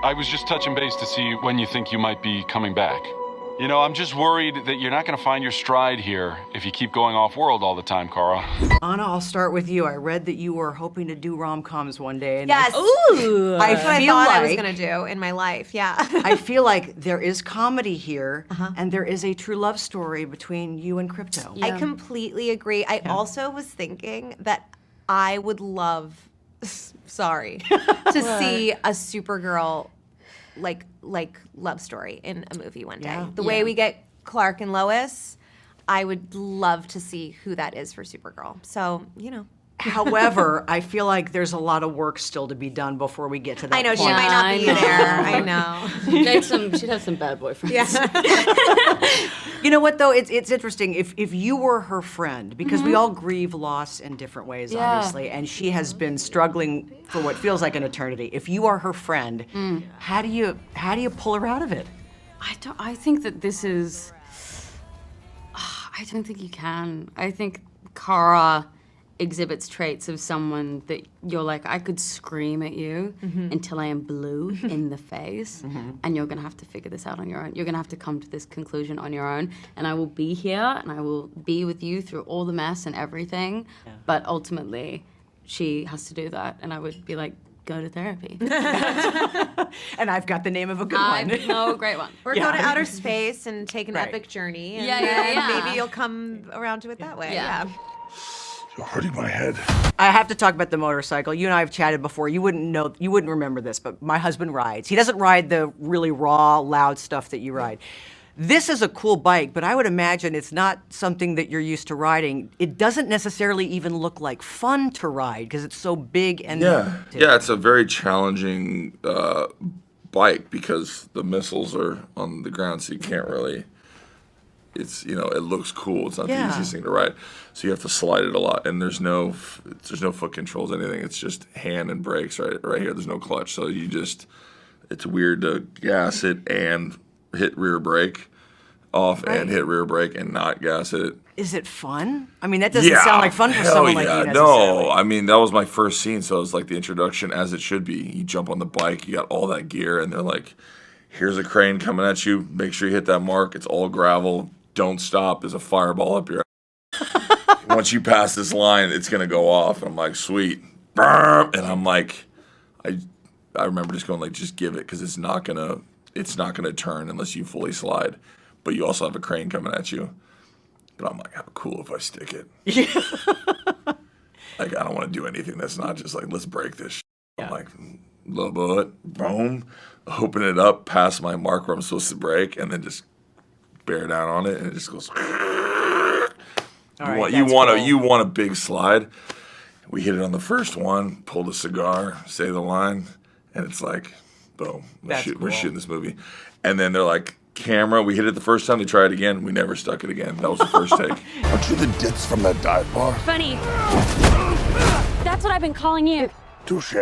I was just touching base to see when you think you might be coming back. You know, I'm just worried that you're not going to find your stride here if you keep going off-world all the time, Kara. Anna, I'll start with you. I read that you were hoping to do rom-coms one day. And Yes. Ooh. That's what I thought I was going to do in my life, yeah. I feel like there is comedy here, and there is a true love story between you and Crypto. I completely agree. I also was thinking that I would love, sorry, to see a Supergirl like love story in a movie one day. The way we get Clark and Lois, I would love to see who that is for Supergirl. So, you know. However, I feel like there's a lot of work still to be done before we get to that I know, point. she might not be there. I know. She'd have some bad boyfriends. Yeah. You know what, though? It's interesting. If you were her friend, because we all grieve loss in different ways, obviously, and she has been struggling for what feels like an eternity. If you are her friend, how do you pull her out of it? I think that this is. I don't think you can. I think Kara exhibits traits of someone that you're like, I could scream at you until I am blue in the face, and you're gonna have to figure this out on your own. You're gonna have to come to this conclusion on your own, and I will be here, and I will be with you through all the mess and everything, but ultimately, she has to do that, and I would be like, go to therapy. And I've got the name of a good one. No, great one. Or go to outer space and take an epic journey, and then maybe you'll come around to it that way. Yeah. You're hurting my head. I have to talk about the motorcycle. You and I have chatted before. You wouldn't remember this, but my husband rides. He doesn't ride the really raw, loud stuff that you ride. This is a cool bike, but I would imagine it's not something that you're used to riding. It doesn't necessarily even look like fun to ride because it's so big and Yeah, it's a very challenging bike because the missiles are on the ground, so you can't really. It's it looks cool. It's not the easiest thing to ride, so you have to slide it a lot. And there's no foot controls, anything. It's just hand and brakes right here. There's no clutch, so it's weird to gas it and hit rear brake off and hit rear brake and not gas it. Is it fun? I mean, that doesn't sound like fun for someone like you necessarily. No, I mean, that was my first scene, so it was like the introduction as it should be. You jump on the bike, you got all that gear, and they're like, here's a crane coming at you. Make sure you hit that mark. It's all gravel. Don't stop. There's a fireball up your ass. Once you pass this line, it's going to go off. And I'm like, sweet. And I'm like, I remember just going like, just give it, because it's not gonna turn unless you fully slide. But you also have a crane coming at you. But I'm like, how cool if I stick it? Like, I don't want to do anything that's not just like, let's break this shit. I'm like, little bullet, boom, open it up, pass my mark where I'm supposed to brake, and then just bear down on it, and it just goes. You want a big slide. We hit it on the first one, pulled a cigar, say the line, and it's like, boom, we're shooting this movie. And then they're like, camera, we hit it the first time, they try it again, we never stuck it again. That was the first take. Aren't you the ditz from that dive bar? Funny. That's what I've been calling you. Touche.